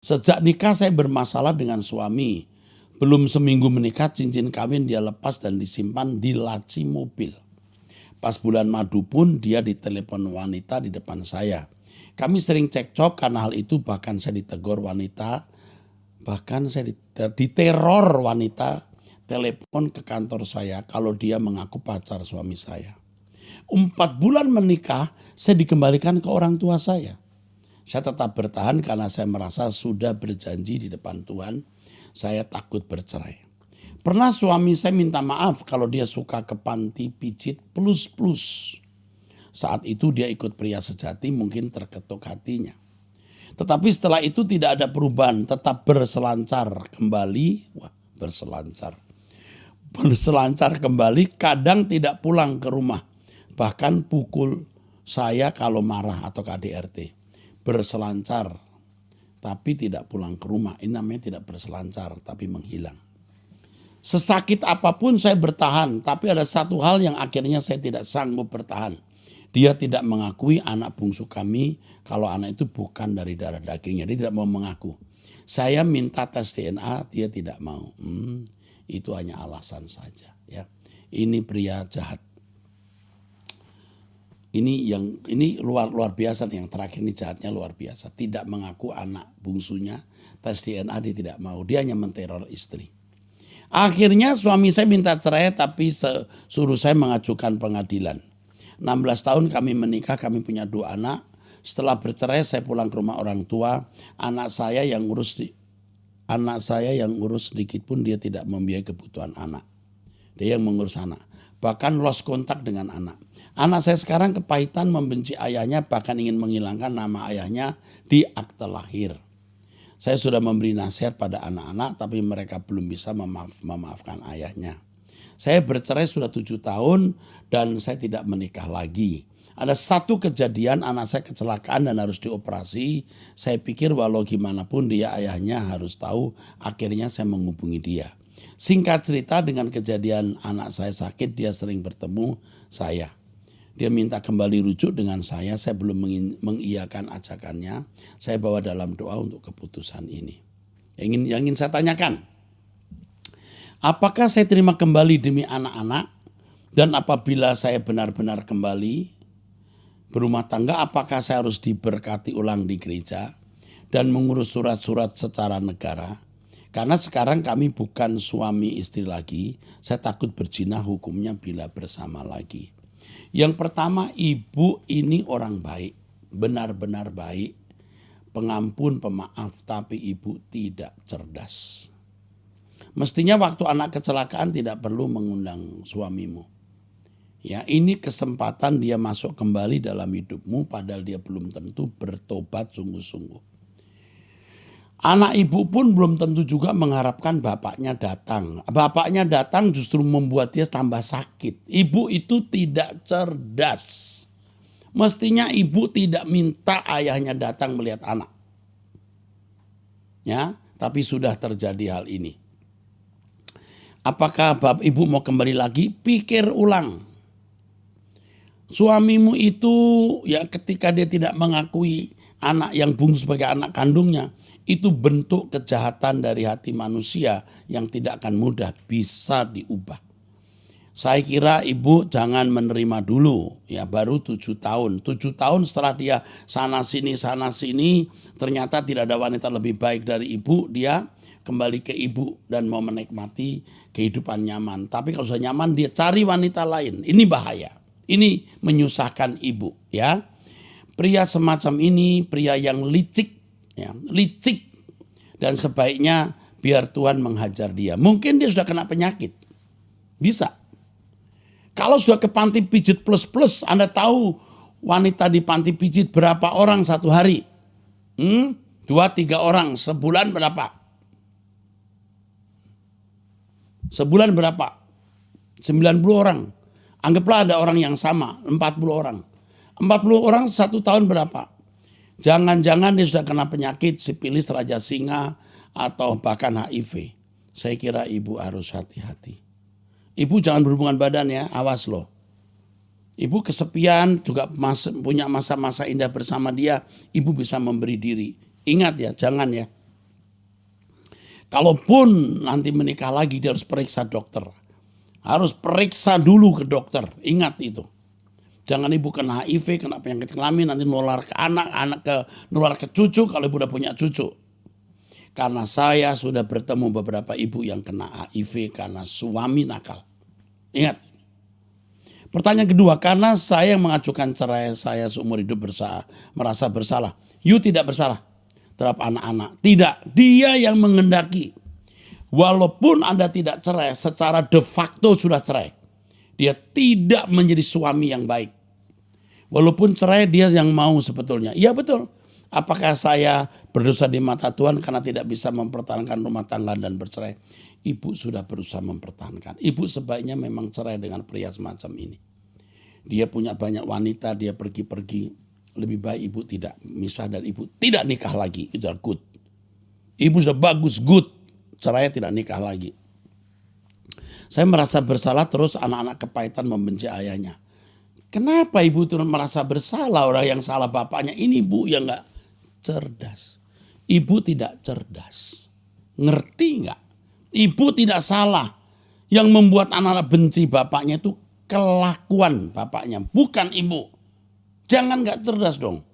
Sejak nikah saya bermasalah dengan suami. Belum seminggu menikah cincin kawin dia lepas dan disimpan di laci mobil. Pas bulan madu pun dia ditelepon wanita di depan saya. Kami sering cekcok karena hal itu, bahkan saya ditegur wanita. Bahkan saya diteror wanita telepon ke kantor saya kalau dia mengaku pacar suami saya. 4 bulan menikah saya dikembalikan ke orang tua saya. Saya tetap bertahan karena saya merasa sudah berjanji di depan Tuhan. Saya takut bercerai. Pernah suami saya minta maaf kalau dia suka ke panti pijit plus-plus. Saat itu dia ikut pria sejati, mungkin terketuk hatinya. Tetapi setelah itu tidak ada perubahan, tetap berselancar kembali. Berselancar kembali, kadang tidak pulang ke rumah. Bahkan pukul saya kalau marah atau KDRT. Berselancar, tapi tidak pulang ke rumah. Ini namanya tidak berselancar, tapi menghilang. Sesakit apapun saya bertahan, tapi ada satu hal yang akhirnya saya tidak sanggup bertahan. Dia tidak mengakui anak bungsu kami kalau anak itu bukan dari darah dagingnya. Dia tidak mau mengaku. Saya minta tes DNA, dia tidak mau. Itu hanya alasan saja. Ya, ini pria jahat. Ini luar biasa nih, yang terakhir ini jahatnya luar biasa. Tidak mengaku anak bungsunya, tes DNA dia tidak mau. Dia hanya menteror istri. Akhirnya suami saya minta cerai, tapi suruh saya mengajukan pengadilan. 16 tahun kami menikah, kami punya 2 anak. Setelah bercerai saya pulang ke rumah orang tua. Anak saya yang ngurus sedikit pun dia tidak membiayai kebutuhan anak. Dia yang mengurus anak. Bahkan lost kontak dengan anak. Anak saya sekarang kepahitan, membenci ayahnya, bahkan ingin menghilangkan nama ayahnya di akte lahir. Saya sudah memberi nasihat pada anak-anak, tapi mereka belum bisa memaafkan ayahnya. Saya bercerai sudah 7 tahun dan saya tidak menikah lagi. Ada satu kejadian anak saya kecelakaan dan harus dioperasi. Saya pikir walau gimana pun dia ayahnya harus tahu. Akhirnya saya menghubungi dia. Singkat cerita, dengan kejadian anak saya sakit, dia sering bertemu saya. Dia minta kembali rujuk dengan saya belum mengiyakan ajakannya. Saya bawa dalam doa untuk keputusan ini. Yang ingin saya tanyakan, apakah saya terima kembali demi anak-anak? Dan apabila saya benar-benar kembali berumah tangga, apakah saya harus diberkati ulang di gereja dan mengurus surat-surat secara negara? Karena sekarang kami bukan suami istri lagi, saya takut berzina hukumnya bila bersama lagi. Yang pertama, ibu ini orang baik, benar-benar baik, pengampun, pemaaf, tapi ibu tidak cerdas. Mestinya waktu anak kecelakaan tidak perlu mengundang suamimu. Ya, ini kesempatan dia masuk kembali dalam hidupmu, padahal dia belum tentu bertobat sungguh-sungguh. Anak ibu pun belum tentu juga mengharapkan bapaknya datang. Bapaknya datang justru membuat dia tambah sakit. Ibu itu tidak cerdas. Mestinya ibu tidak minta ayahnya datang melihat anak. Ya, tapi sudah terjadi hal ini. Apakah ibu mau kembali lagi? Pikir ulang. Suamimu itu ya ketika dia tidak mengakui anak yang bungsu sebagai anak kandungnya, itu bentuk kejahatan dari hati manusia yang tidak akan mudah bisa diubah. Saya kira ibu jangan menerima dulu, ya baru 7 tahun. 7 tahun setelah dia sana sini, ternyata tidak ada wanita lebih baik dari ibu, dia kembali ke ibu dan mau menikmati kehidupan nyaman. Tapi kalau sudah nyaman dia cari wanita lain, ini bahaya. Ini menyusahkan ibu, ya. Pria semacam ini, pria yang licik, ya, licik, dan sebaiknya biar Tuhan menghajar dia. Mungkin dia sudah kena penyakit, bisa. Kalau sudah ke panti pijit plus-plus, Anda tahu wanita di panti pijit berapa orang satu hari? 2-3 orang, sebulan berapa? Sebulan berapa? 90 orang. Anggaplah ada orang yang sama, 40 orang. 40 orang 1 tahun berapa? Jangan-jangan dia sudah kena penyakit sipilis, raja singa, atau bahkan HIV. Saya kira ibu harus hati-hati. Ibu jangan berhubungan badan ya, awas loh. Ibu kesepian juga punya masa-masa indah bersama dia, ibu bisa memberi diri. Ingat ya, jangan ya. Kalaupun nanti menikah lagi dia harus periksa dokter. Harus periksa dulu ke dokter. Ingat itu. Jangan ibu kena HIV, kena penyakit kelamin, nanti nular ke anak, nular ke cucu kalau ibu udah punya cucu. Karena saya sudah bertemu beberapa ibu yang kena HIV karena suami nakal. Ingat. Pertanyaan kedua, karena saya yang mengajukan cerai, saya seumur hidup merasa bersalah. You tidak bersalah terhadap anak-anak. Tidak, dia yang mengendaki. Walaupun Anda tidak cerai, secara de facto sudah cerai. Dia tidak menjadi suami yang baik. Walaupun cerai dia yang mau sebetulnya. Iya betul. Apakah saya berdosa di mata Tuhan karena tidak bisa mempertahankan rumah tangga dan bercerai? Ibu sudah berusaha mempertahankan. Ibu sebaiknya memang cerai dengan pria semacam ini. Dia punya banyak wanita, dia pergi-pergi. Lebih baik ibu tidak misah dan ibu tidak nikah lagi. Itu good. Ibu sudah bagus, good. Cerai tidak nikah lagi. Saya merasa bersalah terus anak-anak kepahitan membenci ayahnya. Kenapa ibu itu merasa bersalah? Orang yang salah bapaknya. Ini ibu yang gak cerdas. Ibu tidak cerdas. Ngerti gak? Ibu tidak salah. Yang membuat anak-anak benci bapaknya itu kelakuan bapaknya. Bukan ibu. Jangan gak cerdas dong.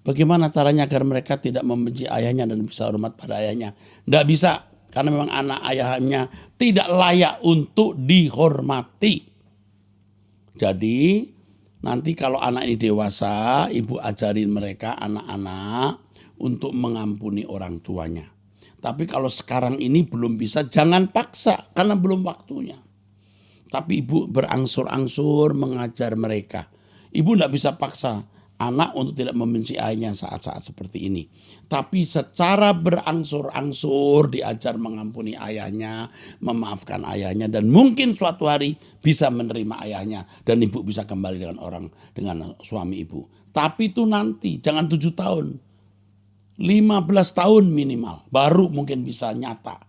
Bagaimana caranya agar mereka tidak membenci ayahnya dan bisa hormat pada ayahnya? Tidak bisa. Karena memang anak ayahnya tidak layak untuk dihormati. Jadi nanti kalau anak ini dewasa, ibu ajarin mereka anak-anak untuk mengampuni orang tuanya. Tapi kalau sekarang ini belum bisa, jangan paksa karena belum waktunya. Tapi ibu berangsur-angsur mengajar mereka. Ibu tidak bisa paksa anak untuk tidak membenci ayahnya saat-saat seperti ini. Tapi secara berangsur-angsur diajar mengampuni ayahnya, memaafkan ayahnya, dan mungkin suatu hari bisa menerima ayahnya dan ibu bisa kembali dengan suami ibu. Tapi itu nanti, jangan 7 tahun. 15 tahun minimal baru mungkin bisa nyata.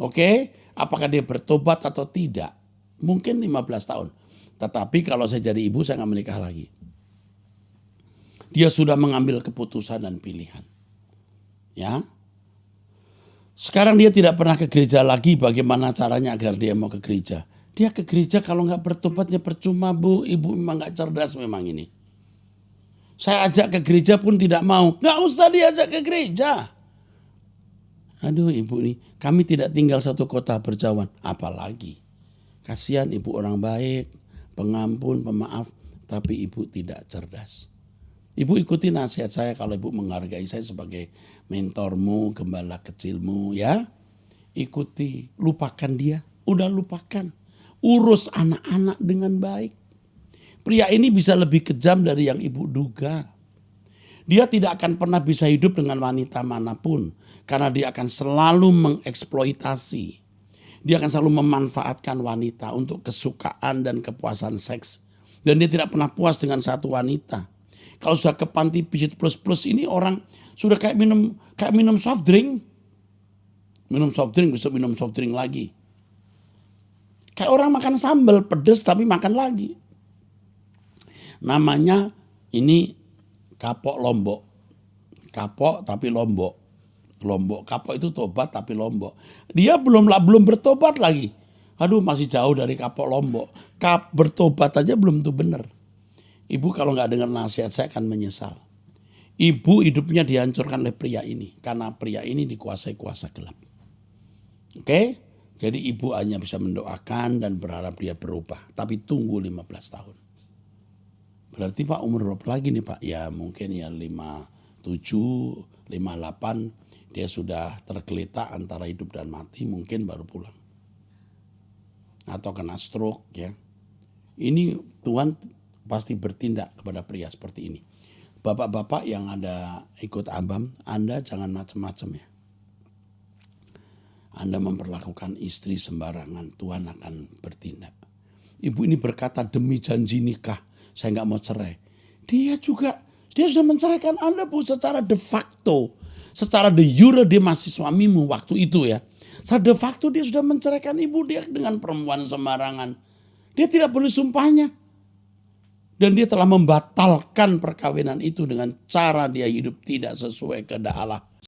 Oke? Apakah dia bertobat atau tidak? Mungkin 15 tahun. Tetapi kalau saya jadi ibu saya nggak menikah lagi. Dia sudah mengambil keputusan dan pilihan. Ya. Sekarang dia tidak pernah ke gereja lagi. Bagaimana caranya agar dia mau ke gereja? Dia ke gereja kalau nggak bertobat ya percuma bu. Ibu memang nggak cerdas memang ini. Saya ajak ke gereja pun tidak mau. Nggak usah diajak ke gereja. Aduh ibu ini, kami tidak tinggal satu kota berjauhan. Apalagi. Kasihan ibu orang baik, pengampun, pemaaf. Tapi ibu tidak cerdas. Ibu ikuti nasihat saya kalau ibu menghargai saya sebagai mentormu, gembala kecilmu ya. Ikuti, lupakan dia, udah lupakan. Urus anak-anak dengan baik. Pria ini bisa lebih kejam dari yang ibu duga. Dia tidak akan pernah bisa hidup dengan wanita manapun. Karena dia akan selalu mengeksploitasi. Dia akan selalu memanfaatkan wanita untuk kesukaan dan kepuasan seks. Dan dia tidak pernah puas dengan satu wanita. Kalau sudah ke panti pijit plus ini orang sudah kayak minum soft drink. Minum soft drink, bisa minum soft drink lagi. Kayak orang makan sambal pedes tapi makan lagi. Namanya ini kapok lombok. Kapok tapi lombok. Lombok, kapok itu tobat tapi lombok. Dia belum bertobat lagi. Aduh masih jauh dari kapok lombok. Bertobat aja belum tuh bener. Ibu kalau nggak dengar nasihat saya akan menyesal. Ibu hidupnya dihancurkan oleh pria ini. Karena pria ini dikuasai kuasa gelap. Oke? Jadi ibu hanya bisa mendoakan dan berharap dia berubah. Tapi tunggu 15 tahun. Berarti Pak umur berapa lagi nih Pak? Ya mungkin ya 57, 58. Dia sudah tergeletak antara hidup dan mati. Mungkin baru pulang. Atau kena stroke ya. Ini Tuhan pasti bertindak kepada pria seperti ini. Bapak-bapak yang ada ikut abam, Anda jangan macam-macam ya. Anda memperlakukan istri sembarangan, Tuhan akan bertindak. Ibu ini berkata demi janji nikah, saya nggak mau cerai. Dia sudah menceraikan Anda bu secara de facto. Secara de jure dia masih suamimu waktu itu ya. Secara de facto dia sudah menceraikan ibu dia dengan perempuan sembarangan. Dia tidak boleh sumpahnya. Dan dia telah membatalkan perkawinan itu dengan cara dia hidup tidak sesuai kehendak Allah.